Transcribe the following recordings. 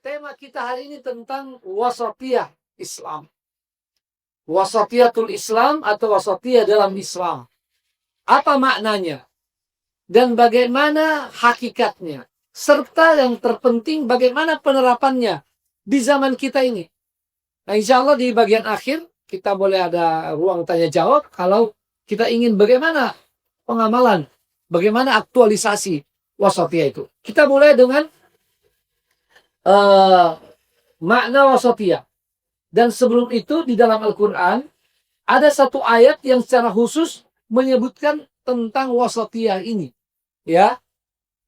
Tema kita hari ini tentang wasatiyah Islam. Wasatiyatul Islam atau wasatiyah dalam Islam. Apa maknanya? Dan bagaimana hakikatnya? Serta yang terpenting bagaimana penerapannya di zaman kita ini. Nah, insya Allah di bagian akhir kita boleh ada ruang tanya jawab kalau kita ingin bagaimana pengamalan, bagaimana aktualisasi wasatiyah itu. Kita mulai dengan makna wasatiyah. Dan sebelum itu di dalam Al-Quran ada satu ayat yang secara khusus menyebutkan tentang wasatiyah ini, ya,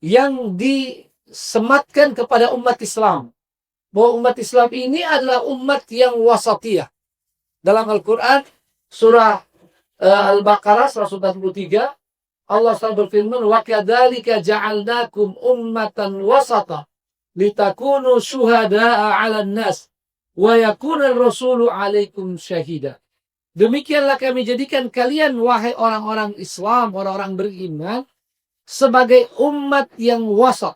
yang disematkan kepada umat Islam, bahwa umat Islam ini adalah umat yang wasatiyah. Dalam Al-Quran surah Al-Baqarah 143 Allah SWT berfirman, wa kadzalika ja'alnakum ummatan wasata litakunu syuhada'a 'alan nas wa yakuna rasulu 'alaikum syahida. Demikianlah kami jadikan kalian, wahai orang-orang Islam, orang-orang beriman, sebagai umat yang wasat.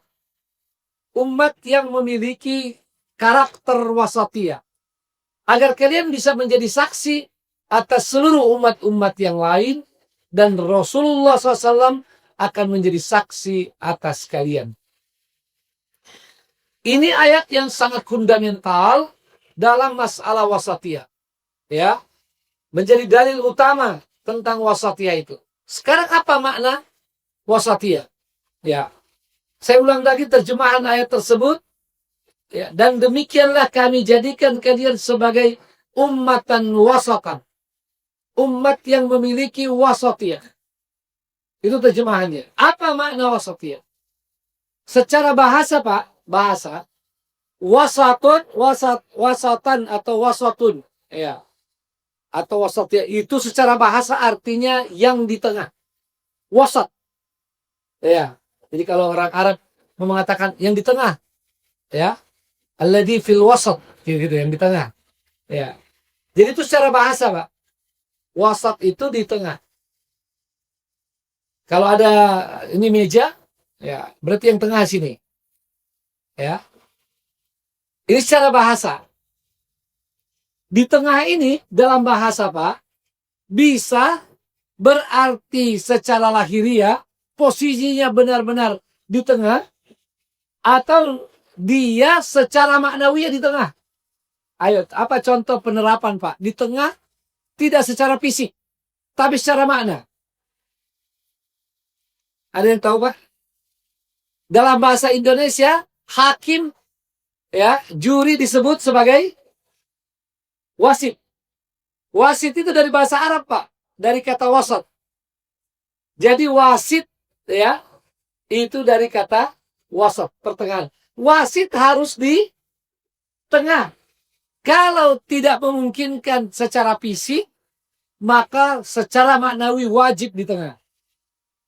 Umat yang memiliki karakter wasatiyah. Agar kalian bisa menjadi saksi atas seluruh umat-umat yang lain. Dan Rasulullah SAW akan menjadi saksi atas kalian. Ini ayat yang sangat fundamental dalam masalah wasatiyah. Ya, menjadi dalil utama tentang wasatiyah itu. Sekarang apa makna wasatiyah? Ya, saya ulang lagi terjemahan ayat tersebut. Ya, dan demikianlah kami jadikan kalian sebagai ummatan wasatan. Umat yang memiliki wasatiyah. Itu terjemahannya. Apa makna wasatiyah? Secara bahasa, Pak, bahasa wasatun, wasatan atau wasatun, ya, atau wasatiyah itu secara bahasa artinya yang di tengah. Wasat. Ya. Jadi kalau orang Arab mengatakan yang di tengah, ya, alladzi fil wasat, gitu, yang di tengah. Ya. Jadi itu secara bahasa, Pak. Wasat itu di tengah. Kalau ada ini meja, ya, berarti yang tengah sini. Ya. Ini secara bahasa. Di tengah ini dalam bahasa, Pak, bisa berarti secara lahiriah posisinya benar-benar di tengah, atau dia secara maknawiyah di tengah. Ayo, apa contoh penerapan, Pak? Di tengah tidak secara fisik, tapi secara makna. Ada yang tahu, Pak? Dalam bahasa Indonesia, hakim, ya, juri disebut sebagai wasit. Wasit itu dari bahasa Arab, Pak, dari kata wasat. Jadi wasit, ya, itu dari kata wasat, pertengahan. Wasit harus di tengah. Kalau tidak memungkinkan secara fisik, maka secara maknawi wajib di tengah.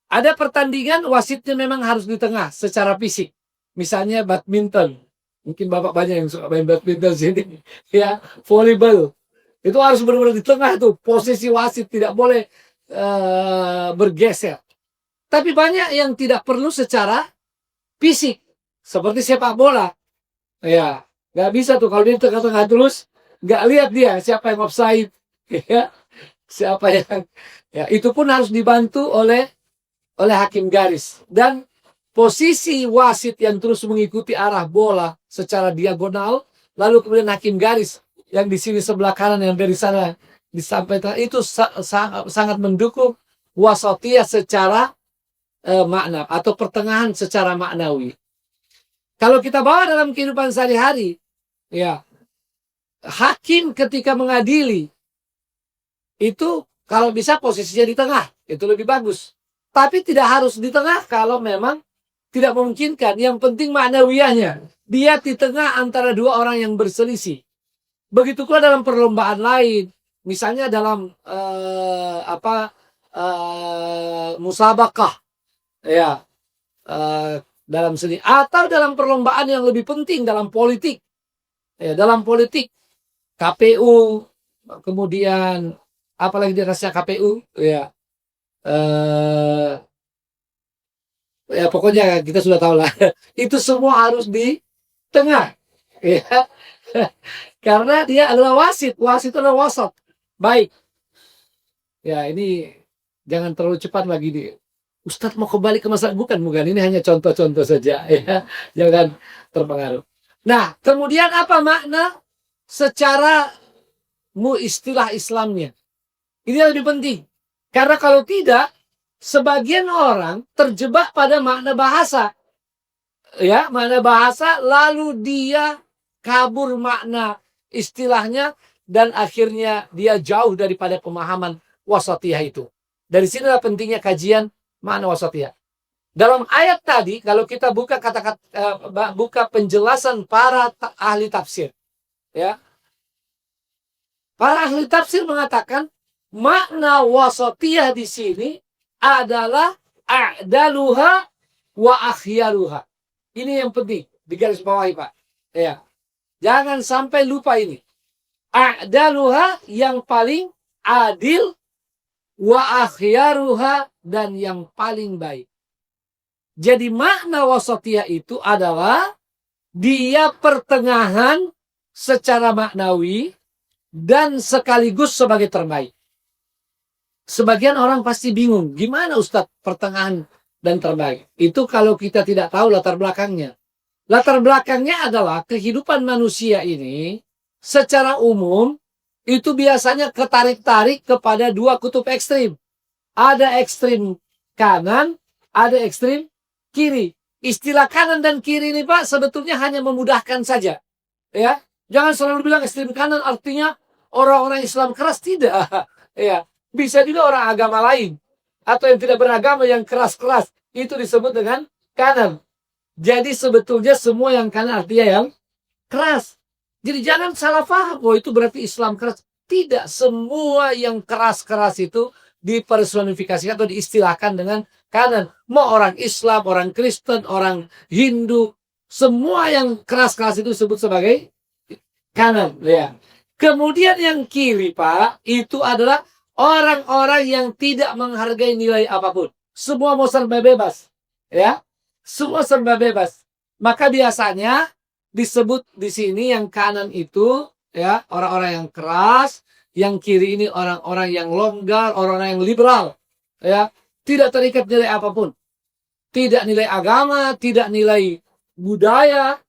Ada pertandingan wasitnya memang harus di tengah secara fisik. Misalnya badminton. Mungkin Bapak banyak yang suka main badminton sini. Ya, volleyball. Itu harus benar-benar di tengah tuh. Posisi wasit tidak boleh bergeser. Tapi banyak yang tidak perlu secara fisik. Seperti sepak bola. Ya, nggak bisa tuh kalau dia tengah-tengah terus, nggak lihat dia siapa yang offside. Ya, siapa yang, ya, itu pun harus dibantu oleh hakim garis. Dan posisi wasit yang terus mengikuti arah bola secara diagonal, lalu kemudian hakim garis yang di sini sebelah kanan, yang dari sana disampaikan, itu sangat mendukung wasatiyah secara makna atau pertengahan secara maknawi. Kalau kita bawa dalam kehidupan sehari-hari, ya, hakim ketika mengadili itu kalau bisa posisinya di tengah, itu lebih bagus. Tapi tidak harus di tengah kalau memang tidak memungkinkan. Yang penting maknawiyahnya. Dia di tengah antara dua orang yang berselisih. Begitu pula dalam perlombaan lain. Misalnya dalam musabakah, ya, dalam seni, atau dalam perlombaan yang lebih penting dalam politik. Ya, dalam politik KPU, kemudian apalagi di atasnya KPU, ya, ya pokoknya kita sudah tahu lah. Itu semua harus di tengah. Ya. Karena dia adalah wasit. Wasit itu adalah wasat. Baik. Ya, ini jangan terlalu cepat lagi nih. Ustadz mau kembali ke masa bukan. Ini hanya contoh-contoh saja ya. Jangan terpengaruh. Nah, kemudian apa makna secara istilah Islamnya? Ini yang lebih penting. Karena kalau tidak, sebagian orang terjebak pada makna bahasa. Ya, makna bahasa lalu dia kabur makna istilahnya dan akhirnya dia jauh daripada pemahaman wasatiyah itu. Dari sinilah pentingnya kajian makna wasatiyah. Dalam ayat tadi kalau kita buka kata-kata buka penjelasan para ahli tafsir, ya. Para ahli tafsir mengatakan makna wasatiyah di sini adalah a'daluha wa akhyaruha. Ini yang penting digaris bawahi, Pak. Ya. Jangan sampai lupa ini. A'daluha yang paling adil wa akhyaruha dan yang paling baik. Jadi makna wasatiyah itu adalah dia pertengahan secara maknawi dan sekaligus sebagai terbaik. Sebagian orang pasti bingung, gimana Ustadz pertengahan dan terbaik? Itu kalau kita tidak tahu latar belakangnya. Latar belakangnya adalah kehidupan manusia ini secara umum itu biasanya ketarik-tarik kepada dua kutub ekstrim. Ada ekstrim kanan, ada ekstrim kiri. Istilah kanan dan kiri ini Pak sebetulnya hanya memudahkan saja. Ya, jangan selalu bilang ekstrim kanan artinya orang-orang Islam keras, tidak. Ya, bisa juga orang agama lain atau yang tidak beragama yang keras-keras itu disebut dengan kanan. Jadi sebetulnya semua yang kanan artinya yang keras. Jadi jangan salah paham, oh itu berarti Islam keras. Tidak, semua yang keras-keras itu dipersonifikasikan atau diistilahkan dengan kanan. Mau orang Islam, orang Kristen, orang Hindu, semua yang keras-keras itu disebut sebagai kanan. Ya. Kemudian yang kiri, Pak, itu adalah orang-orang yang tidak menghargai nilai apapun. Semua mau serba bebas. Ya. Semua serba bebas. Maka biasanya disebut di sini yang kanan itu ya orang-orang yang keras, yang kiri ini orang-orang yang longgar, orang-orang yang liberal, ya tidak terikat nilai apapun, tidak nilai agama, tidak nilai budaya,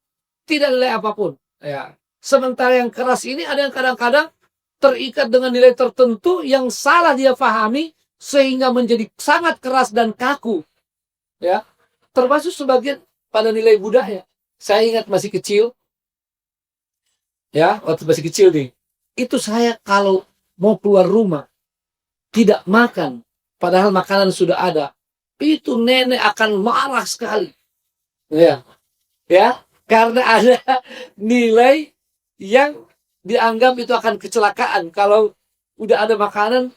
tidak nilai apapun. Ya, sementara yang keras ini ada yang kadang-kadang terikat dengan nilai tertentu yang salah dia pahami sehingga menjadi sangat keras dan kaku. Ya, termasuk sebagian pada nilai budaya. Saya ingat masih kecil, ya waktu masih kecil nih, itu saya kalau mau keluar rumah tidak makan, padahal makanan sudah ada, itu nenek akan marah sekali, ya, ya, karena ada nilai yang dianggap itu akan kecelakaan kalau udah ada makanan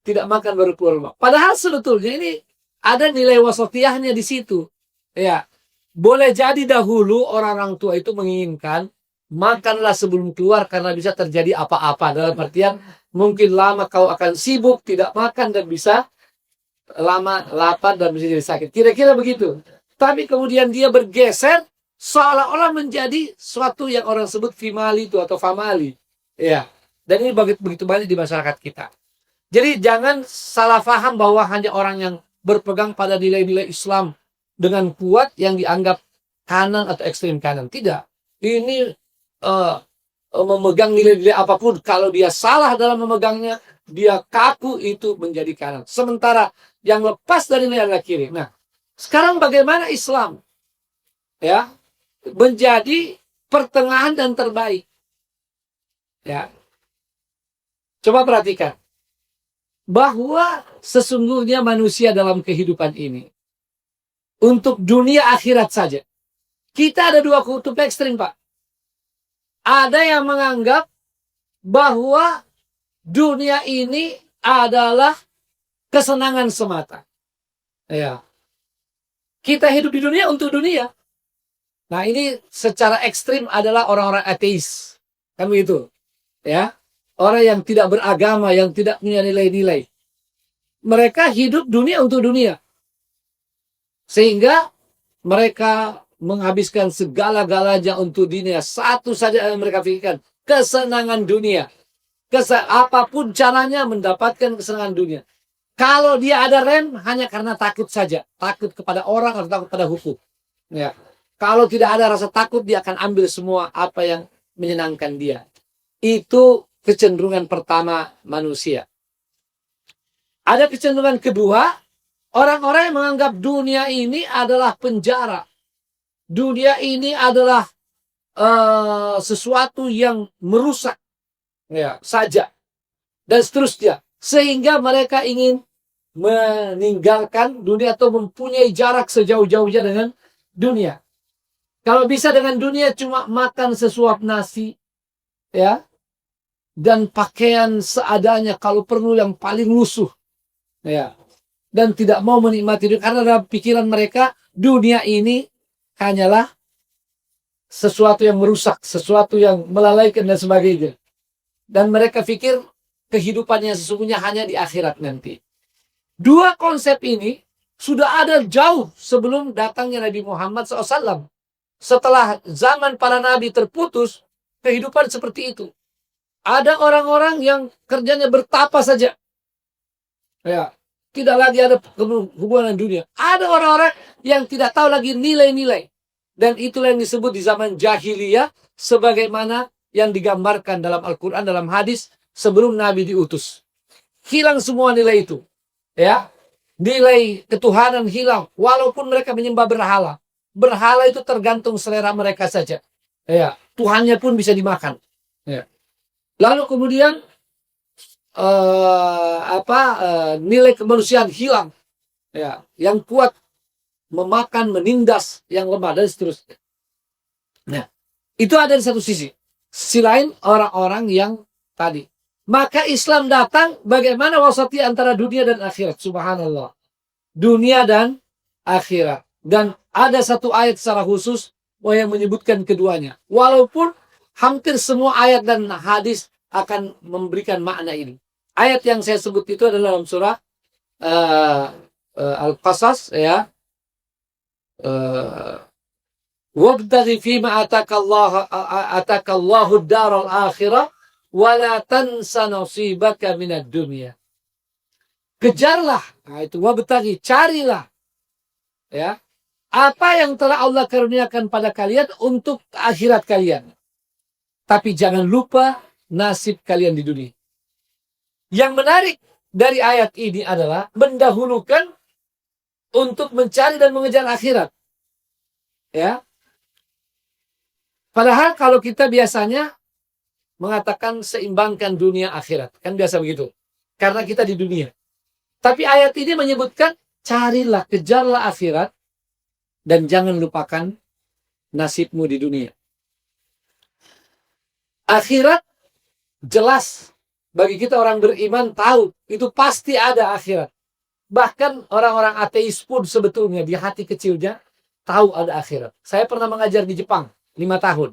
tidak makan baru keluar rumah. Padahal sebetulnya ini ada nilai wasatiyahnya di situ, ya. Boleh jadi dahulu orang-orang tua itu menginginkan makanlah sebelum keluar karena bisa terjadi apa-apa. Dalam artian mungkin lama kau akan sibuk, tidak makan dan bisa lama lapar dan bisa jadi sakit. Kira-kira begitu. Tapi kemudian dia bergeser seolah-olah menjadi suatu yang orang sebut fimali itu atau famali. Ya. Dan ini begitu banyak di masyarakat kita. Jadi jangan salah paham bahwa hanya orang yang berpegang pada nilai-nilai Islam dengan kuat yang dianggap kanan atau ekstrim kanan. Tidak. Ini memegang nilai-nilai apapun. Kalau dia salah dalam memegangnya, dia kaku, itu menjadi kanan. Sementara yang lepas dari nilai adalah kiri. Nah, sekarang bagaimana Islam ya menjadi pertengahan dan terbaik? Ya. Coba perhatikan. Bahwa sesungguhnya manusia dalam kehidupan ini untuk dunia akhirat saja. Kita ada dua kutub ekstrim, Pak. Ada yang menganggap bahwa dunia ini adalah kesenangan semata. Ya. Kita hidup di dunia untuk dunia. Nah, ini secara ekstrim adalah orang-orang ateis. Kan begitu. Ya. Orang yang tidak beragama, yang tidak punya nilai-nilai. Mereka hidup dunia untuk dunia. Sehingga mereka menghabiskan segala-galanya untuk dunia. Satu saja yang mereka pikirkan, kesenangan dunia. Apapun caranya mendapatkan kesenangan dunia. Kalau dia ada rem, hanya karena takut saja. Takut kepada orang atau takut pada hukum. Ya. Kalau tidak ada rasa takut, dia akan ambil semua apa yang menyenangkan dia. Itu kecenderungan pertama manusia. Ada kecenderungan kedua, orang-orang yang menganggap dunia ini adalah penjara. Dunia ini adalah sesuatu yang merusak, ya, saja. Dan seterusnya. Sehingga mereka ingin meninggalkan dunia atau mempunyai jarak sejauh-jauhnya dengan dunia. Kalau bisa dengan dunia cuma makan sesuap nasi, ya, dan pakaian seadanya, kalau perlu yang paling lusuh, ya, dan tidak mau menikmati dunia karena dalam pikiran mereka dunia ini hanyalah sesuatu yang merusak, sesuatu yang melalaikan dan sebagainya. Dan mereka pikir kehidupannya sesungguhnya hanya di akhirat nanti. Dua konsep ini sudah ada jauh sebelum datangnya Nabi Muhammad SAW. Setelah zaman para nabi terputus, kehidupan seperti itu. Ada orang-orang yang kerjanya bertapa saja. Ya, tidak lagi ada hubungan dunia. Ada orang-orang yang tidak tahu lagi nilai-nilai. Dan itulah yang disebut di zaman jahiliyah sebagaimana yang digambarkan dalam Al-Quran, dalam hadis sebelum Nabi diutus. Hilang semua nilai itu. Ya, nilai ketuhanan hilang. Walaupun mereka menyembah berhala. Berhala itu tergantung selera mereka saja. Ya, Tuhannya pun bisa dimakan. Ya. Lalu kemudian nilai kemanusiaan hilang. Ya, yang kuat memakan, menindas yang lemah dan seterusnya. Nah, itu ada di satu sisi. Sisi lain orang-orang yang tadi. Maka Islam datang bagaimana wasati antara dunia dan akhirat. Subhanallah. Dunia dan akhirat. Dan ada satu ayat secara khusus yang menyebutkan keduanya. Walaupun hampir semua ayat dan hadis akan memberikan makna ini. Ayat yang saya sebut itu adalah dalam surah Al-Qasas, ya. Wabtaghi fima atakallahu ad-daral akhirah wala tansa nasibaka minad dunya. Kejarlah, nah itu wabtaghi, carilah, ya, apa yang telah Allah karuniakan pada kalian untuk akhirat kalian. Tapi jangan lupa nasib kalian di dunia. Yang menarik dari ayat ini adalah mendahulukan untuk mencari dan mengejar akhirat. Ya. Padahal kalau kita biasanya mengatakan seimbangkan dunia akhirat. Kan biasa begitu. Karena kita di dunia. Tapi ayat ini menyebutkan carilah, kejarlah akhirat dan jangan lupakan nasibmu di dunia. Akhirat jelas bagi kita orang beriman tahu itu pasti ada akhirat. Bahkan orang-orang ateis pun sebetulnya di hati kecilnya tahu ada akhirat. Saya pernah mengajar di Jepang 5 tahun.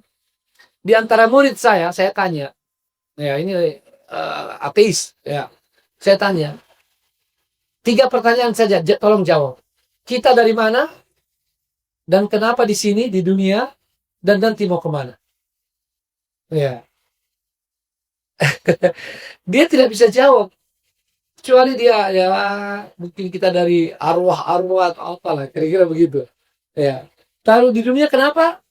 Di antara murid saya tanya, ya ini ateis, ya. Saya tanya 3 pertanyaan saja, tolong jawab. Kita dari mana? Dan kenapa di sini di dunia? Dan nanti mau kemana? Ya. Dia tidak bisa jawab. Kecuali dia, ya mungkin kita dari arwah-arwah atau apalah, kira-kira begitu. Ya. Taruh di dunia kenapa?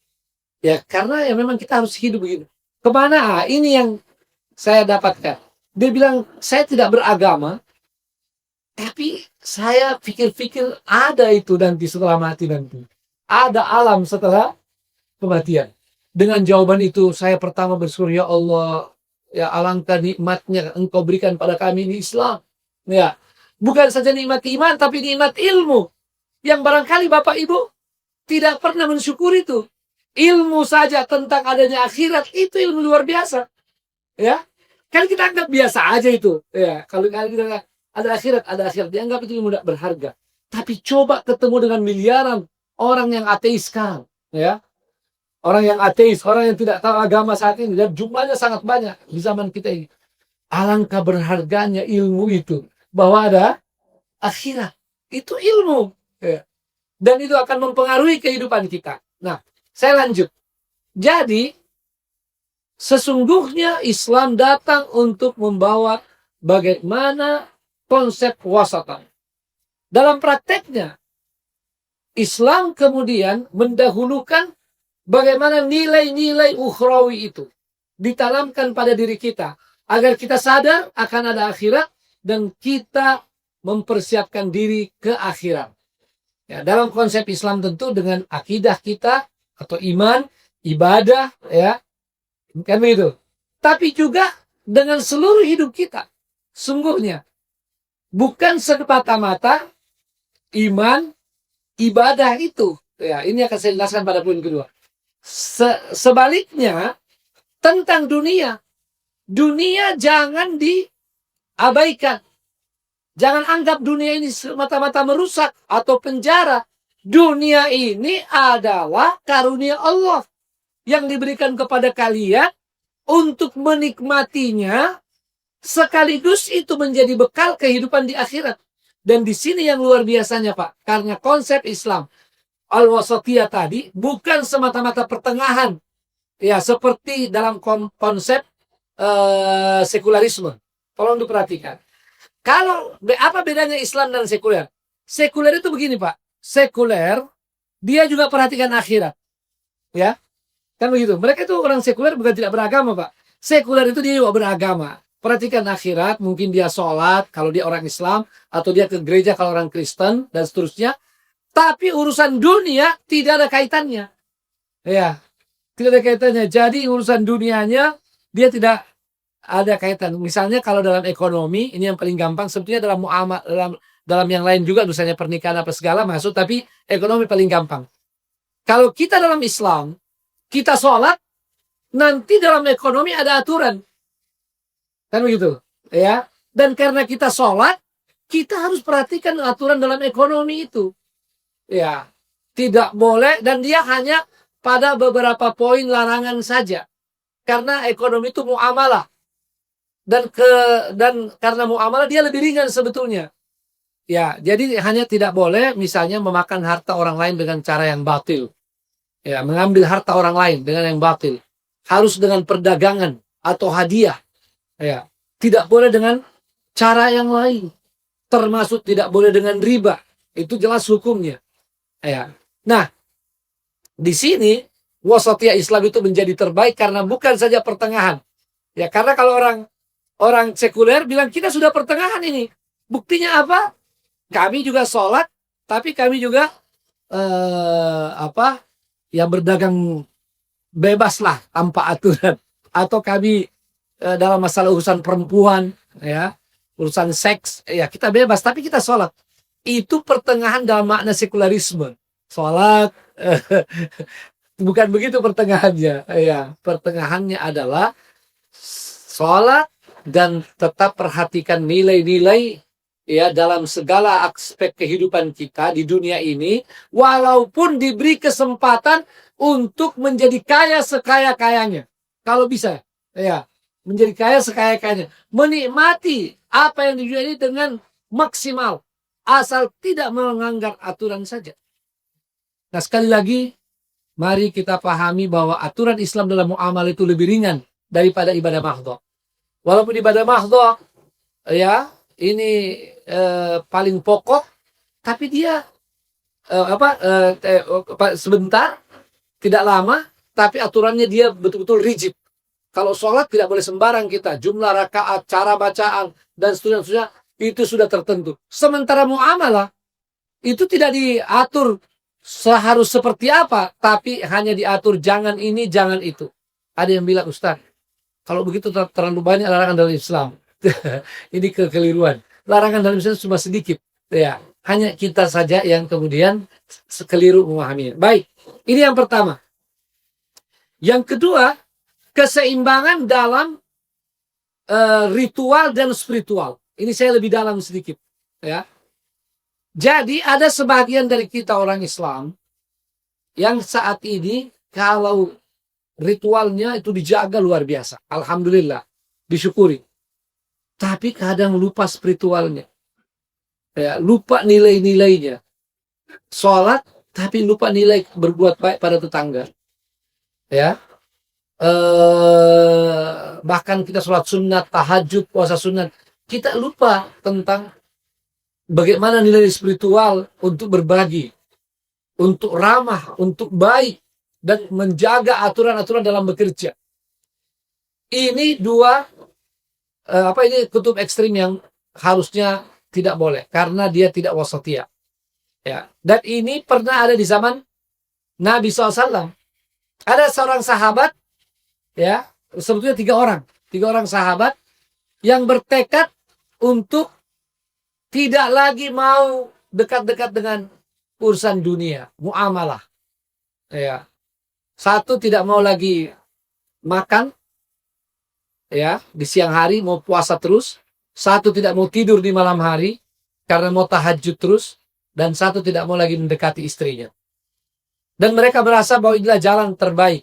Ya karena ya memang kita harus hidup begitu. Kemana? Ini yang saya dapatkan. Dia bilang, saya tidak beragama, tapi saya pikir-pikir ada itu nanti setelah mati nanti. Ada alam setelah kematian. Dengan jawaban itu saya pertama bersyukur, ya Allah, ya alangkah nikmatnya Engkau berikan pada kami ini Islam. Ya, bukan saja nikmat iman, tapi nikmat ilmu. Yang barangkali Bapak Ibu tidak pernah mensyukuri itu. Ilmu saja tentang adanya akhirat, itu ilmu luar biasa. Ya, kan kita anggap biasa aja itu. Ya, kalau kita ada akhirat, dianggap itu ilmu tidak berharga. Tapi coba ketemu dengan miliaran orang yang ateis sekarang. Ya, orang yang ateis, orang yang tidak tahu agama saat ini, dan jumlahnya sangat banyak di zaman kita ini. Alangkah berharganya ilmu itu. Bahwa ada akhirat. Itu ilmu. Ya. Dan itu akan mempengaruhi kehidupan kita. Nah, saya lanjut. Jadi, sesungguhnya Islam datang untuk membawa bagaimana konsep wasatan. Dalam prakteknya, Islam kemudian mendahulukan bagaimana nilai-nilai ukhrawi itu ditanamkan pada diri kita, agar kita sadar akan ada akhirat dan kita mempersiapkan diri ke akhirat. Ya, dalam konsep Islam tentu dengan akidah kita atau iman, ibadah, ya, kan begitu. Tapi juga dengan seluruh hidup kita. Sungguhnya bukan semata-mata iman, ibadah itu. Ya, ini akan saya jelaskan pada poin kedua. Sebaliknya tentang dunia. Dunia jangan diabaikan. Jangan anggap dunia ini semata-mata merusak atau penjara. Dunia ini adalah karunia Allah yang diberikan kepada kalian untuk menikmatinya, sekaligus itu menjadi bekal kehidupan di akhirat. Dan di sini yang luar biasanya, Pak, karena konsep Islam al-wasatiyah tadi bukan semata-mata pertengahan, ya, seperti dalam konsep sekularisme. Tolong diperhatikan. Kalau apa bedanya Islam dan sekuler? Sekuler itu begini, Pak. Sekuler dia juga perhatikan akhirat, ya, kan begitu. Mereka itu orang sekuler bukan tidak beragama, Pak. Sekuler itu dia juga beragama. Perhatikan akhirat, mungkin dia sholat kalau dia orang Islam, atau dia ke gereja kalau orang Kristen, dan seterusnya. Tapi urusan dunia tidak ada kaitannya. Ya, tidak ada kaitannya. Jadi urusan dunianya dia tidak ada kaitan. Misalnya kalau dalam ekonomi, ini yang paling gampang. Sebetulnya dalam muamalah, dalam yang lain juga, misalnya pernikahan apa segala masuk, tapi ekonomi paling gampang. Kalau kita dalam Islam, kita sholat, nanti dalam ekonomi ada aturan. Kan begitu, ya. Dan karena kita sholat, kita harus perhatikan aturan dalam ekonomi itu. Ya, tidak boleh, dan dia hanya pada beberapa poin larangan saja. Karena ekonomi itu muamalah. Dan karena muamalah dia lebih ringan sebetulnya. Ya, jadi hanya tidak boleh misalnya memakan harta orang lain dengan cara yang batil. Ya, mengambil harta orang lain dengan yang batil. Harus dengan perdagangan atau hadiah. Ya, tidak boleh dengan cara yang lain. Termasuk tidak boleh dengan riba. Itu jelas hukumnya. Ya. Nah, di sini wasatiyah Islam itu menjadi terbaik karena bukan saja pertengahan. Ya, karena kalau orang sekuler bilang kita sudah pertengahan ini. Buktinya apa? Kami juga sholat, tapi kami juga ya berdagang bebas lah tanpa aturan. Atau kami dalam masalah urusan perempuan, ya, urusan seks, ya kita bebas, tapi kita sholat. Itu pertengahan dalam makna sekularisme. Sholat, bukan begitu pertengahannya. Ya, pertengahannya adalah sholat dan tetap perhatikan nilai-nilai, ya, dalam segala aspek kehidupan kita di dunia ini, walaupun diberi kesempatan untuk menjadi kaya sekaya-kayanya. Kalau bisa, ya, menjadi kaya sekaya-kayanya. Menikmati apa yang di dunia ini dengan maksimal. Asal tidak melanggar aturan saja. Nah, sekali lagi, mari kita pahami bahwa aturan Islam dalam muamalah itu lebih ringan daripada ibadah mahdhah. Walaupun ibadah mahdhah, ya, ini paling pokok, tapi dia sebentar, tidak lama, tapi aturannya dia betul-betul rigid. Kalau sholat tidak boleh sembarang kita. Jumlah rakaat, cara bacaan, dan seterusnya itu sudah tertentu. Sementara muamalah itu tidak diatur seharus seperti apa, tapi hanya diatur jangan ini, jangan itu. Ada yang bilang, Ustaz, kalau begitu terlalu banyak larangan dalam Islam. Ini kekeliruan. Larangan dalam Islam cuma sedikit. Ya, hanya kita saja yang kemudian keliru memahaminya. Baik, ini yang pertama. Yang kedua, keseimbangan dalam ritual dan spiritual. Ini saya lebih dalam sedikit, ya. Jadi ada sebagian dari kita orang Islam yang saat ini kalau ritualnya itu dijaga luar biasa, alhamdulillah, disyukuri. Tapi kadang lupa spiritualnya, ya, lupa nilai-nilainya. Sholat tapi lupa nilai berbuat baik pada tetangga. Ya, bahkan kita sholat sunat, tahajud, puasa sunat, kita lupa tentang bagaimana nilai spiritual untuk berbagi, untuk ramah, untuk baik, dan menjaga aturan-aturan dalam bekerja. Ini dua ini kutub ekstrim yang harusnya tidak boleh karena dia tidak wasatiyah. Ya, dan ini pernah ada di zaman Nabi SAW. Ada seorang sahabat, ya, sebetulnya tiga orang sahabat yang bertekad untuk tidak lagi mau dekat-dekat dengan urusan dunia, muamalah. Ya, satu tidak mau lagi makan, ya, di siang hari mau puasa terus. Satu tidak mau tidur di malam hari karena mau tahajud terus. Dan satu tidak mau lagi mendekati istrinya. Dan mereka merasa bahwa inilah jalan terbaik.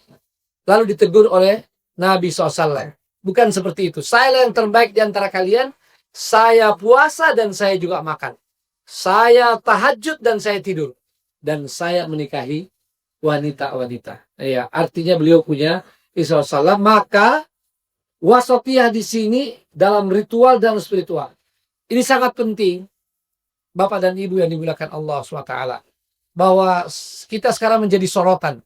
Lalu ditegur oleh Nabi SAW. Bukan seperti itu. Saya yang terbaik di antara kalian. Saya puasa dan saya juga makan. Saya tahajud dan saya tidur. Dan saya menikahi wanita-wanita. Ya, artinya beliau punya Isa SAW. Maka wasatiyah di sini dalam ritual dan spiritual. Ini sangat penting. Bapak dan Ibu yang dimuliakan Allah SWT. Bahwa kita sekarang menjadi sorotan.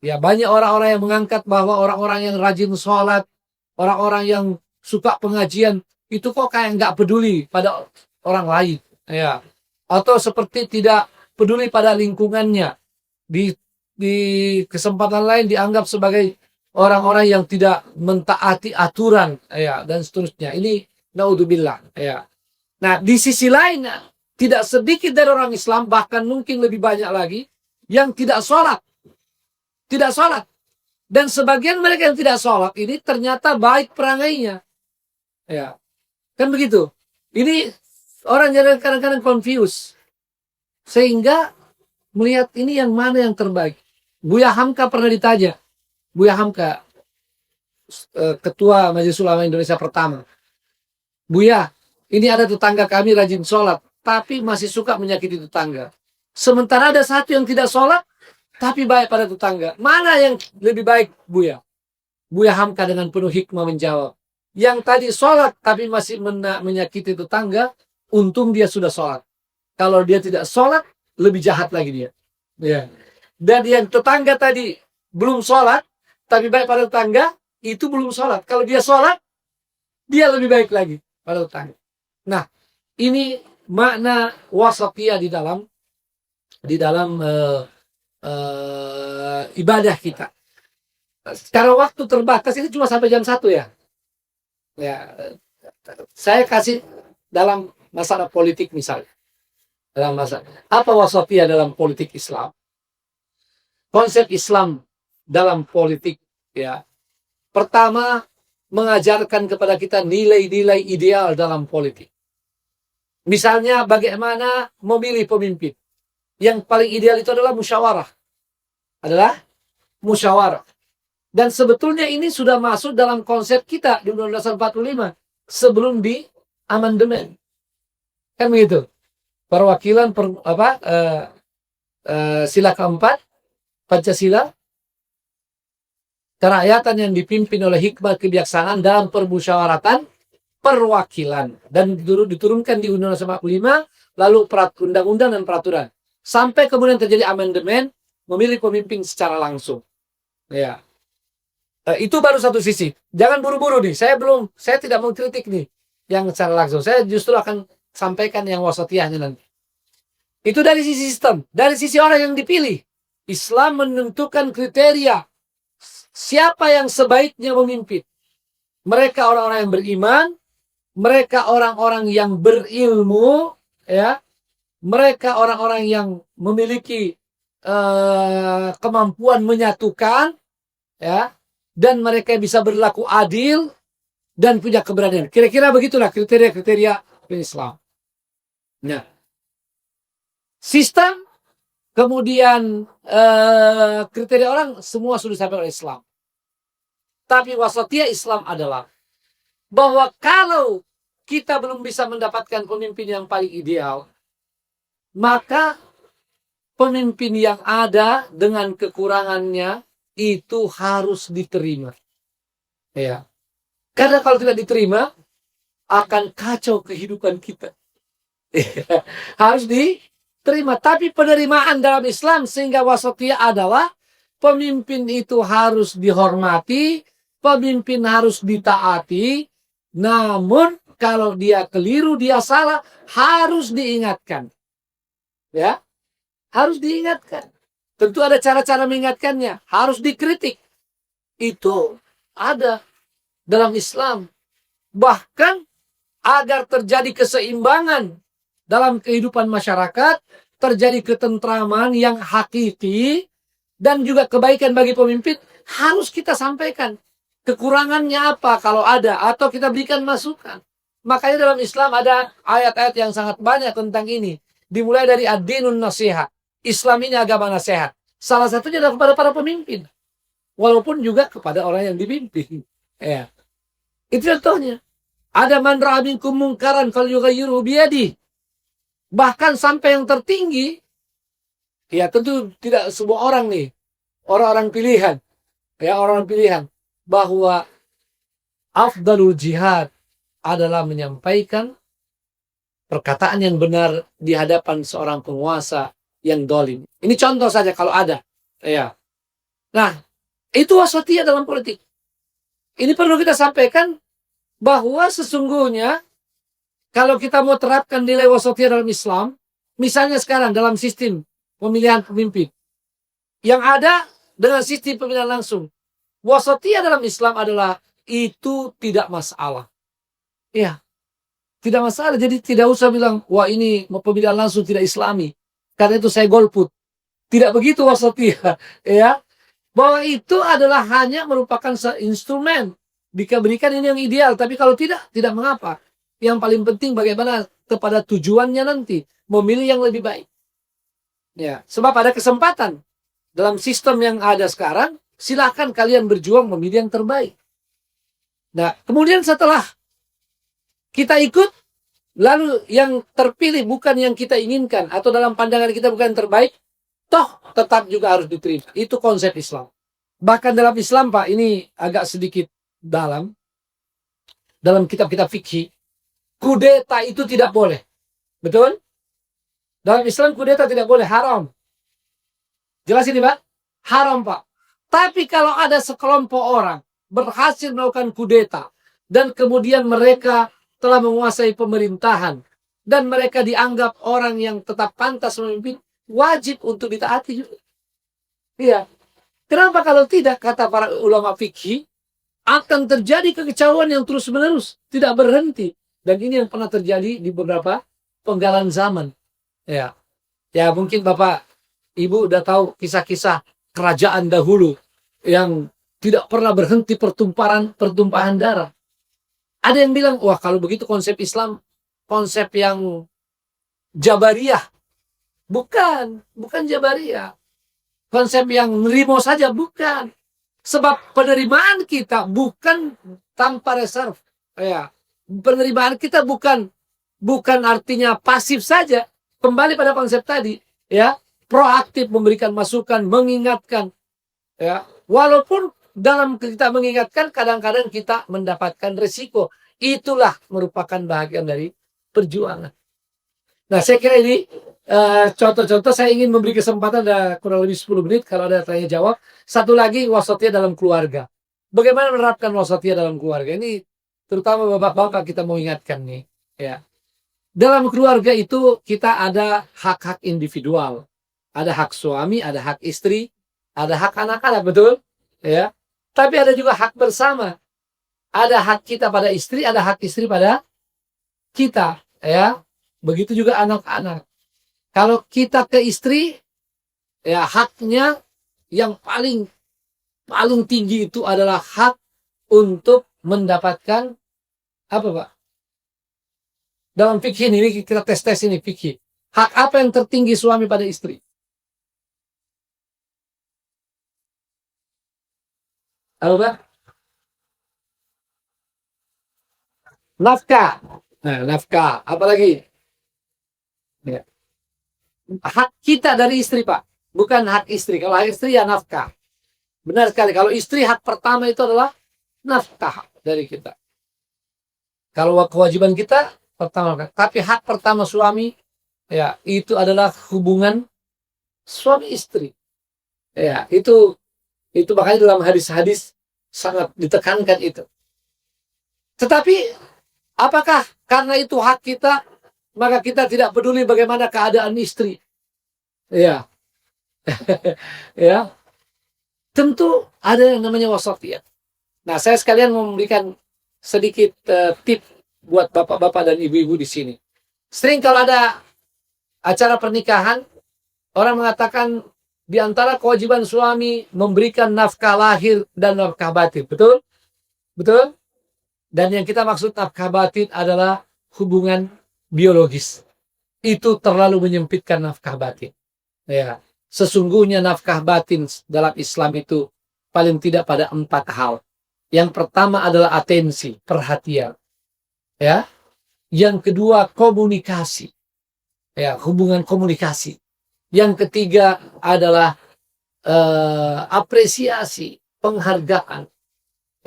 Ya, banyak orang-orang yang mengangkat bahwa orang-orang yang rajin sholat, orang-orang yang suka pengajian, itu kok kayak nggak peduli pada orang lain. Ya. Atau seperti tidak peduli pada lingkungannya. Di kesempatan lain dianggap sebagai orang-orang yang tidak mentaati aturan. Ya, dan seterusnya. Ini naudzubillah. Ya. Nah, di sisi lain, tidak sedikit dari orang Islam, bahkan mungkin lebih banyak lagi, yang tidak sholat. Tidak sholat. Dan sebagian mereka yang tidak sholat ini ternyata baik perangainya. Ya, kan begitu. Ini orang jadi kadang-kadang confused. Sehingga melihat ini yang mana yang terbaik. Buya Hamka pernah ditanya. Buya Hamka, Ketua Majelis Ulama Indonesia pertama. Buya, ini ada tetangga kami rajin sholat, tapi masih suka menyakiti tetangga. Sementara ada satu yang tidak sholat, tapi baik pada tetangga. Mana yang lebih baik, Buya? Buya Hamka dengan penuh hikmah menjawab. Yang tadi sholat, tapi masih menyakiti tetangga, untung dia sudah sholat. Kalau dia tidak sholat, lebih jahat lagi dia. Ya. Dan yang tetangga tadi belum sholat, tapi baik pada tetangga, itu belum sholat. Kalau dia sholat, dia lebih baik lagi pada tetangga. Nah, ini makna wasatiyah di dalam ibadah kita. Sekarang waktu terbatas ini cuma sampai jam 1 ya. Ya, saya kasih dalam masalah politik misalnya. Dalam masalah apa wasatiyah dalam politik Islam? Konsep Islam dalam politik, ya. Pertama, mengajarkan kepada kita nilai-nilai ideal dalam politik. Misalnya bagaimana memilih pemimpin. Yang paling ideal itu adalah musyawarah. Dan sebetulnya ini sudah masuk dalam konsep kita di Undang-Undang Dasar 45 sebelum di amandemen. Kan begitu. Perwakilan sila keempat Pancasila, kerakyatan yang dipimpin oleh hikmah kebijaksanaan dalam permusyawaratan perwakilan, dan diturunkan di Undang-Undang 45, lalu undang-undang dan peraturan, sampai kemudian terjadi amandemen memilih pemimpin secara langsung. Ya, itu baru satu sisi. Jangan buru-buru nih. Saya tidak mau kritik nih yang secara langsung. Saya justru akan sampaikan yang wasatiyahnya nanti. Itu dari sisi sistem, dari sisi orang yang dipilih. Islam menentukan kriteria siapa yang sebaiknya memimpin. Mereka orang-orang yang beriman, mereka orang-orang yang berilmu, ya. Mereka orang-orang yang memiliki kemampuan menyatukan, ya, dan mereka bisa berlaku adil dan punya keberanian. Kira-kira begitulah kriteria-kriteria Islam. Nah, sistem, kemudian kriteria orang semua sudah disampaikan oleh Islam. Tapi wasatiyah Islam adalah bahwa kalau kita belum bisa mendapatkan pemimpin yang paling ideal, maka pemimpin yang ada dengan kekurangannya itu harus diterima. Ya. Karena kalau tidak diterima, akan kacau kehidupan kita. Harus diterima. Tapi penerimaan dalam Islam sehingga wasatiyah adalah pemimpin itu harus dihormati, pemimpin harus ditaati, namun kalau dia keliru, dia salah, harus diingatkan. Ya, harus diingatkan. Tentu ada cara-cara mengingatkannya, harus dikritik. Itu ada dalam Islam. Bahkan agar terjadi keseimbangan dalam kehidupan masyarakat, terjadi ketentraman yang hakiki, dan juga kebaikan bagi pemimpin, harus kita sampaikan. Kekurangannya apa kalau ada, atau kita berikan masukan. Makanya dalam Islam ada ayat-ayat yang sangat banyak tentang ini. Dimulai dari ad-dinun nasihat. Islam ini agama nasihat. Salah satunya adalah kepada para pemimpin. Walaupun juga kepada orang yang dipimpin. Ya. Itu contohnya. Ada man ra'a minkum mungkaran falyughayyirhu biyadihi. Bahkan sampai yang tertinggi, ya tentu tidak semua orang nih, orang-orang pilihan, ya orang pilihan, bahwa afdalul jihad adalah menyampaikan perkataan yang benar di hadapan seorang penguasa yang dolim. Ini contoh saja kalau ada. Ya. Nah, itu wasatiyah dalam politik. Ini perlu kita sampaikan bahwa sesungguhnya kalau kita mau terapkan nilai wasatiyah dalam Islam, misalnya sekarang dalam sistem pemilihan pemimpin, yang ada dengan sistem pemilihan langsung, wasatiyah dalam Islam adalah itu tidak masalah. Ya, tidak masalah. Jadi tidak usah bilang, wah ini pemilihan langsung tidak Islami, karena itu saya golput. Tidak begitu wasatiyah. Ya, bahwa itu adalah hanya merupakan instrumen. Diberikan ini yang ideal, tapi kalau tidak mengapa. Yang paling penting bagaimana kepada tujuannya nanti, memilih yang lebih baik. Ya, sebab ada kesempatan dalam sistem yang ada sekarang, silakan kalian berjuang memilih yang terbaik. Nah, kemudian setelah kita ikut, lalu yang terpilih bukan yang kita inginkan, atau dalam pandangan kita bukan yang terbaik, toh tetap juga harus diterima. Itu konsep Islam. Bahkan dalam Islam, Pak, ini agak sedikit dalam kitab-kitab fikih, kudeta itu tidak boleh. Betul? Dalam Islam kudeta tidak boleh, haram. Jelas ini, Pak? Haram, Pak. Tapi kalau ada sekelompok orang berhasil melakukan kudeta, dan kemudian mereka telah menguasai pemerintahan, dan mereka dianggap orang yang tetap pantas memimpin, wajib untuk ditaati juga. Iya. Kenapa kalau tidak, kata para ulama fikih, akan terjadi kekecauan yang terus-menerus, tidak berhenti. Dan ini yang pernah terjadi di beberapa penggalan zaman. Ya, ya mungkin Bapak, Ibu udah tahu kisah-kisah kerajaan dahulu yang tidak pernah berhenti pertumpahan darah. Ada yang bilang, wah kalau begitu konsep Islam, konsep yang Jabariyah. Bukan Jabariyah. Konsep yang nerimo saja, bukan. Sebab penerimaan kita bukan tanpa reserve. Ya. Penerimaan kita bukan artinya pasif saja. Kembali pada konsep tadi, ya, proaktif memberikan masukan, mengingatkan, ya. Walaupun dalam kita mengingatkan, kadang-kadang kita mendapatkan resiko. Itulah merupakan bagian dari perjuangan. Nah, saya kira ini contoh-contoh. Saya ingin memberi kesempatan, ada kurang lebih 10 menit kalau ada tanya jawab. Satu lagi, wasatiyah dalam keluarga. Bagaimana menerapkan wasatiyah dalam keluarga? Ini terutama bapak-bapak kita mau ingatkan nih, ya. Dalam keluarga itu kita ada hak-hak individual. Ada hak suami, ada hak istri, ada hak anak-anak, betul? Ya. Tapi ada juga hak bersama. Ada hak kita pada istri, ada hak istri pada kita, ya. Begitu juga anak-anak. Kalau kita ke istri, ya haknya yang paling tinggi itu adalah hak untuk mendapatkan apa, Pak? Dalam fikih ini kita tes ini fikih. Hak apa yang tertinggi suami pada istri? Apa, Pak? Nafkah. Nah, nafkah. Apa lagi? Ya. hak kita dari istri, Pak. Bukan hak istri. Kalau hak istri ya nafkah. Benar sekali. Kalau istri, hak pertama itu adalah nafkah dari kita. Kalau kewajiban kita pertama, tapi hak pertama suami ya itu adalah hubungan suami istri. Ya, itu makanya dalam hadis-hadis sangat ditekankan itu. Tetapi apakah karena itu hak kita maka kita tidak peduli bagaimana keadaan istri? Ya. Ya. Tentu ada yang namanya wasatiyah. Nah, saya sekalian memberikan sedikit tip buat bapak-bapak dan ibu-ibu di sini. Sering kalau ada acara pernikahan, orang mengatakan di antara kewajiban suami memberikan nafkah lahir dan nafkah batin. Betul? Betul? Dan yang kita maksud nafkah batin adalah hubungan biologis. Itu terlalu menyempitkan nafkah batin. Ya. Sesungguhnya nafkah batin dalam Islam itu paling tidak pada 4 hal. Yang pertama adalah atensi, perhatian. Ya. Yang kedua komunikasi. Ya, hubungan komunikasi. Yang ketiga adalah apresiasi, penghargaan.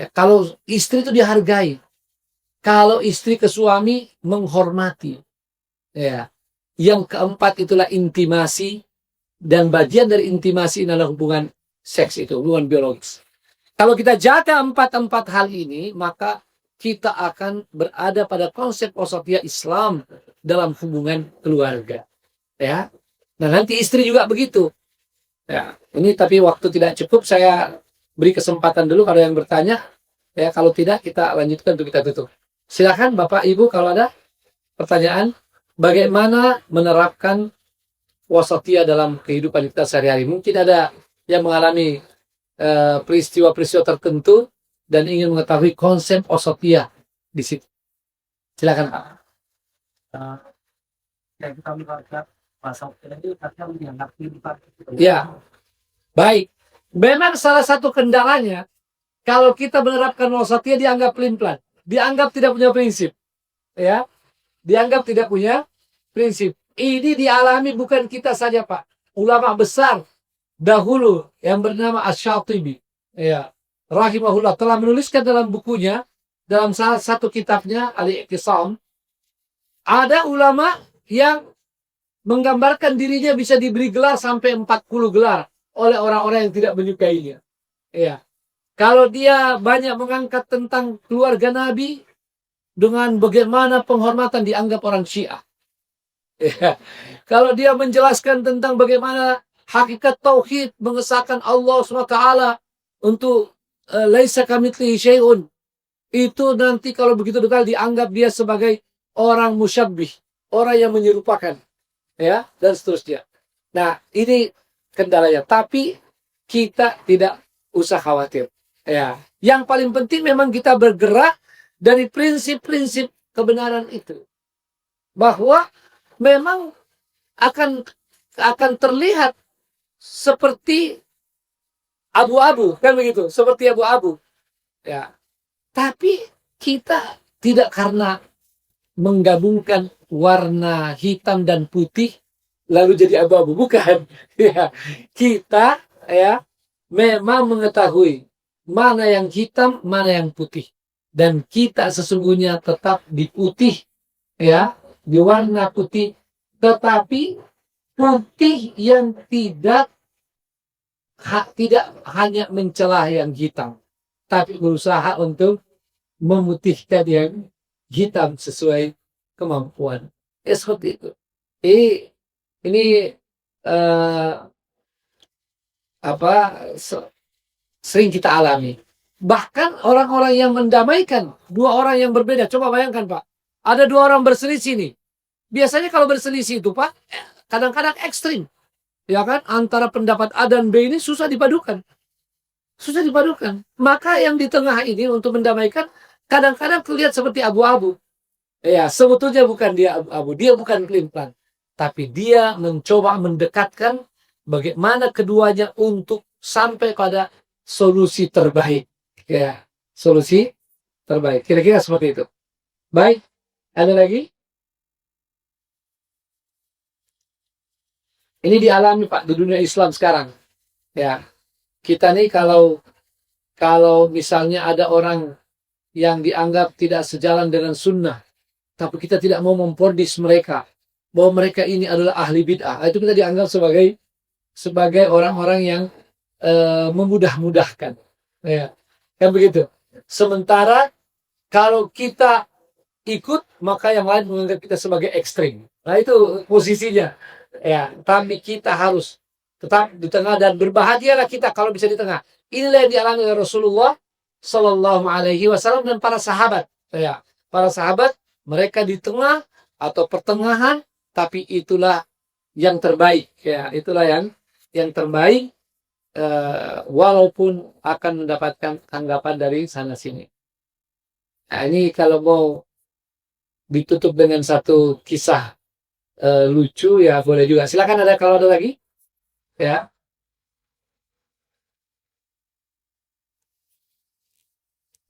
Ya, kalau istri itu dihargai. Kalau istri ke suami menghormati. Ya. Yang keempat itulah intimasi. Dan bagian dari intimasi adalah hubungan seks itu, hubungan biologis. Kalau kita jaga empat hal ini, maka kita akan berada pada konsep wasatiyah Islam dalam hubungan keluarga. Ya, nah nanti istri juga begitu. Ya, ini tapi waktu tidak cukup, saya beri kesempatan dulu kalau yang bertanya. Ya, kalau tidak kita lanjutkan untuk kita tutup. Silakan Bapak Ibu kalau ada pertanyaan, bagaimana menerapkan wasatiyah dalam kehidupan kita sehari-hari. Mungkin ada yang mengalami peristiwa-peristiwa tertentu dan ingin mengetahui konsep wasatiyah di situ. Silakan Pak. Ya, baik. Memang salah satu kendalanya kalau kita menerapkan wasatiyah dianggap pelin-pelan, dianggap tidak punya prinsip, ya, dianggap tidak punya prinsip. Ini dialami bukan kita saja, Pak. Ulama besar dahulu yang bernama Asy-Syatibi, ya, rahimahullah, telah menuliskan dalam bukunya, dalam salah satu kitabnya Al-I'tisam, ada ulama yang menggambarkan dirinya bisa diberi gelar sampai 40 gelar oleh orang-orang yang tidak menyukainya. Ya. Kalau dia banyak mengangkat tentang keluarga Nabi dengan bagaimana penghormatan, dianggap orang Syiah. Ya. Kalau dia menjelaskan tentang bagaimana hakikat tauhid, mengesahkan Allah SWT untuk laisa kamitslihi syai'un, itu nanti kalau begitu dekal dianggap dia sebagai orang musyabbih, orang yang menyerupakan, ya, dan seterusnya. Nah, ini kendalanya. Tapi kita tidak usah khawatir. Ya, yang paling penting memang kita bergerak dari prinsip-prinsip kebenaran itu, bahwa memang akan terlihat seperti abu-abu, kan begitu, seperti abu-abu. Ya, tapi kita tidak karena menggabungkan warna hitam dan putih lalu jadi abu-abu, bukan. Ya, kita ya memang mengetahui mana yang hitam, mana yang putih, dan kita sesungguhnya tetap di putih, ya, di warna putih, tetapi putih yang tidak hanya mencela yang hitam, tapi berusaha untuk memutihkan yang hitam sesuai kemampuan. Seperti itu. Ini sering kita alami. Bahkan orang-orang yang mendamaikan dua orang yang berbeda. Coba bayangkan Pak, ada dua orang berselisih nih. Biasanya kalau berselisih itu Pak, kadang-kadang ekstrim. Ya kan, antara pendapat A dan B ini susah dipadukan. Susah dipadukan. Maka yang di tengah ini untuk mendamaikan kadang-kadang terlihat seperti abu-abu. Ya, sebetulnya bukan dia abu-abu, dia bukan pelin-pelan. Tapi dia mencoba mendekatkan bagaimana keduanya untuk sampai pada solusi terbaik. Ya, solusi terbaik. Kira-kira seperti itu. Baik, ada lagi? Ini dialami Pak di dunia Islam sekarang. Ya, kita nih kalau misalnya ada orang yang dianggap tidak sejalan dengan sunnah, tapi kita tidak mau memfordis mereka bahwa mereka ini adalah ahli bid'ah, itu kita dianggap sebagai orang-orang yang memudah-mudahkan, ya kan begitu. Sementara kalau kita ikut, maka yang lain menganggap kita sebagai ekstrim. Nah itu posisinya, ya. Tapi kita harus tetap di tengah, dan berbahagialah kita kalau bisa di tengah. Inilah yang dialami oleh Rasulullah Sallallahu Alaihi Wasallam dan para sahabat. Ya, para sahabat mereka di tengah atau pertengahan, tapi itulah yang terbaik. Ya, itulah yang terbaik, walaupun akan mendapatkan tanggapan dari sana sini. Nah, ini kalau mau ditutup dengan satu kisah lucu ya boleh juga. Silakan, kalau ada lagi, ya.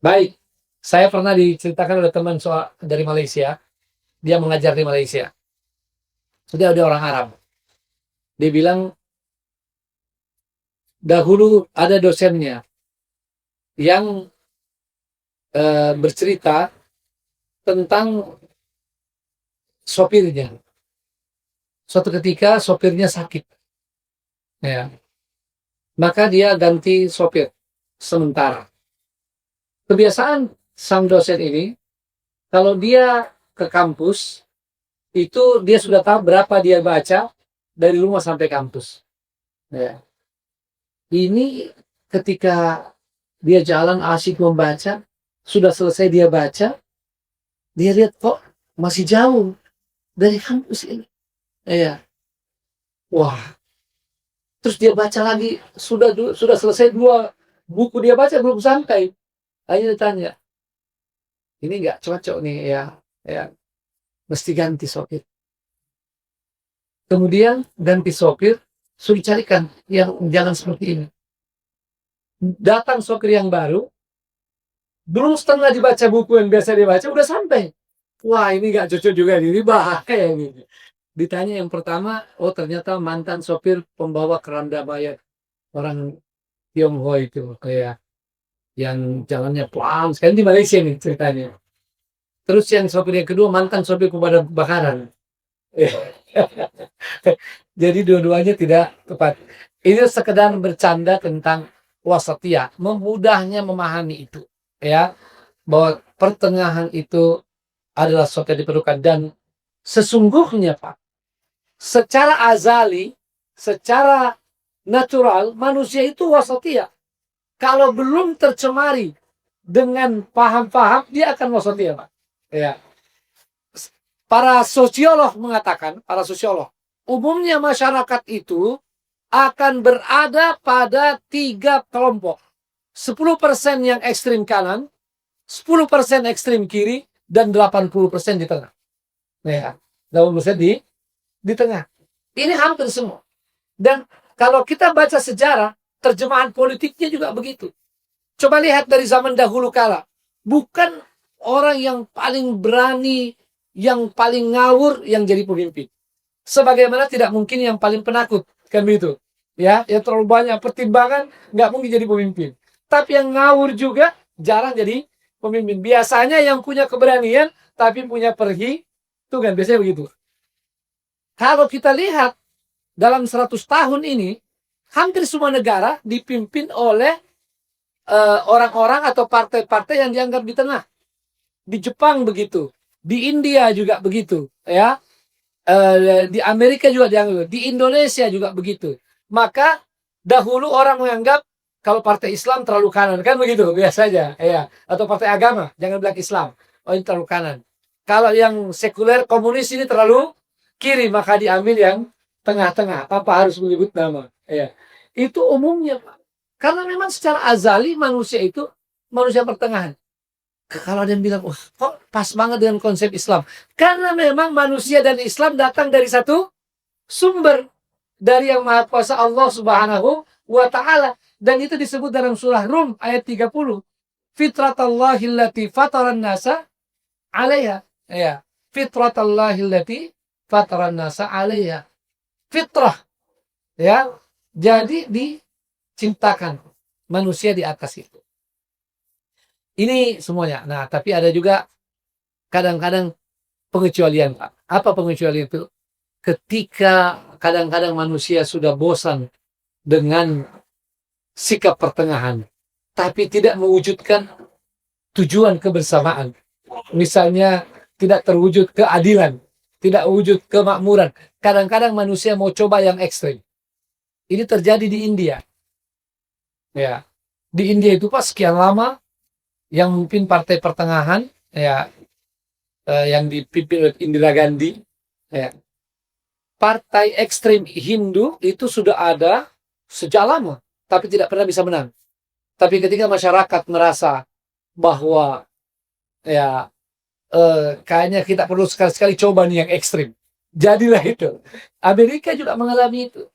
Baik, saya pernah diceritakan oleh teman soal dari Malaysia. Dia mengajar di Malaysia. Dia orang Arab. Dia bilang dahulu ada dosennya yang bercerita tentang sopirnya. Suatu ketika sopirnya sakit, ya, maka dia ganti sopir sementara. Kebiasaan sang dosen ini, kalau dia ke kampus, itu dia sudah tahu berapa dia baca dari rumah sampai kampus. Ya. Ini ketika dia jalan asik membaca, sudah selesai dia baca, dia lihat kok masih jauh dari kampus ini. Ya. Wah. Terus dia baca lagi, sudah selesai 2 buku dia baca belum sampai. Akhirnya ditanya, ini nggak cocok nih ya, mesti ganti sopir. Kemudian ganti sopir, suruh carikan yang jalan seperti ini. Datang sopir yang baru, belum setengah dibaca buku yang biasa dia baca, udah sampai. Wah, ini nggak cocok juga, ini bahaya ini. Ditanya yang pertama, oh ternyata mantan sopir pembawa keranda mayat orang Tionghoa itu, kayak yang jalannya pelan sekali, di Malaysia nih ceritanya. Terus yang sopir yang kedua mantan sopir pemadam kebakaran. Jadi dua-duanya tidak tepat. Ini sekedar bercanda tentang wasatiyah, memudahnya memahami itu, ya, bahwa pertengahan itu adalah sesuatu yang diperlukan. Dan sesungguhnya Pak, secara azali, secara natural, manusia itu wasatiyah. Kalau belum tercemari dengan paham-paham, dia akan wasatiyah, Pak. Ya. Para sosiolog mengatakan, umumnya masyarakat itu akan berada pada 3 kelompok. 10% yang ekstrim kanan, 10% ekstrim kiri, dan 80% di tengah. Ya, 80% di tengah. Ini hampir semua. Dan kalau kita baca sejarah, terjemahan politiknya juga begitu. Coba lihat dari zaman dahulu kala. Bukan orang yang paling berani, yang paling ngawur yang jadi pemimpin. Sebagaimana tidak mungkin yang paling penakut. Kan begitu. Ya, yang terlalu banyak pertimbangan, nggak mungkin jadi pemimpin. Tapi yang ngawur juga jarang jadi pemimpin. Biasanya yang punya keberanian, tapi punya perhitungan. Biasanya begitu. Kalau kita lihat, dalam 100 tahun ini, hampir semua negara dipimpin oleh orang-orang atau partai-partai yang dianggap di tengah. Di Jepang begitu, di India juga begitu, ya, di Amerika juga dianggap, di Indonesia juga begitu. Maka dahulu orang menganggap kalau partai Islam terlalu kanan, kan begitu biasanya, ya, atau partai agama, jangan bilang Islam, oh ini terlalu kanan. Kalau yang sekuler komunis ini terlalu kiri, maka diambil yang tengah-tengah, tanpa harus menyebut nama. Ya. Itu umumnya, Pak. Karena memang secara azali manusia itu manusia pertengahan. Kalau ada yang bilang, wah, kok pas banget dengan konsep Islam. Karena memang manusia dan Islam datang dari satu sumber. Dari yang Maha Kuasa Allah Subhanahu wa Ta'ala. Dan itu disebut dalam surah Rum ayat 30. Fitratallahillati fataran nasa alaiha. Ya. Fitratallahillati fataran nasa alaiha. Fitrah, Ya, jadi diciptakan manusia di atas itu. Ini semuanya. Nah, tapi ada juga kadang-kadang pengecualian, Pak. Apa pengecualian itu? Ketika kadang-kadang manusia sudah bosan dengan sikap pertengahan, tapi tidak mewujudkan tujuan kebersamaan. Misalnya tidak terwujud keadilan, tidak wujud kemakmuran. Kadang-kadang manusia mau coba yang ekstrim. Ini terjadi di India. Ya, di India itu pas sekian lama yang memimpin partai pertengahan, ya, yang dipimpin oleh Indira Gandhi, ya. Partai ekstrim Hindu itu sudah ada sejak lama, tapi tidak pernah bisa menang. Tapi ketika masyarakat merasa bahwa ya kayaknya kita perlu sekali-sekali coba nih yang ekstrim, jadilah itu. Amerika juga mengalami itu.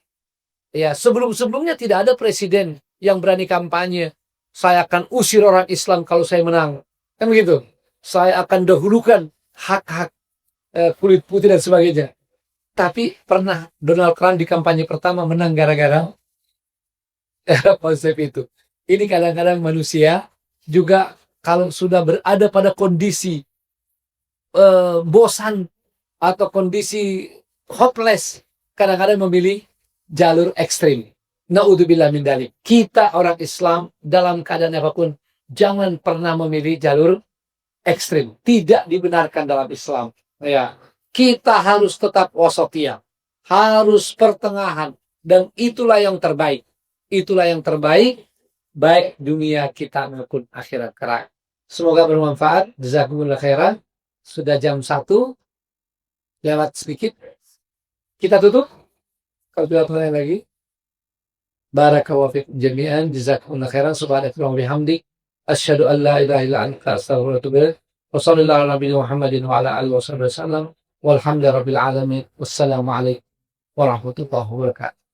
Ya, sebelum-sebelumnya tidak ada presiden yang berani kampanye, saya akan usir orang Islam kalau saya menang. Kan begitu. Saya akan dahulukan hak-hak kulit putih dan sebagainya. Tapi pernah Donald Trump di kampanye pertama menang gara-gara konsep itu. Ini kadang-kadang manusia juga kalau sudah berada pada kondisi bosan atau kondisi hopeless, kadang-kadang memilih jalur ekstrim. Naudzubillah min dzalik. Kita orang Islam dalam keadaan apapun jangan pernah memilih jalur ekstrim. Tidak dibenarkan dalam Islam. Ya, kita harus tetap wasatiyah, harus pertengahan, dan itulah yang terbaik. Itulah yang terbaik, baik dunia kita maupun akhirat kelak. Semoga bermanfaat. Jazakumullah khairan. Sudah jam 1, lewat sedikit. Kita tutup. Kalau tidak pertanyaan lagi. Barakallahu fikum jami'an. Jazakumullah khairan. Subhanakallahumma wa bihamdik. Asyhadu an la ilaha illa anta astaghfiruka wa atubu ilaik. Wa sallallahu ala nabiyina Muhammadin wa ala alihi wasallam. Walhamdulillahi rabbil alamin. Wassalamualaikum warahmatullahi wabarakatuh.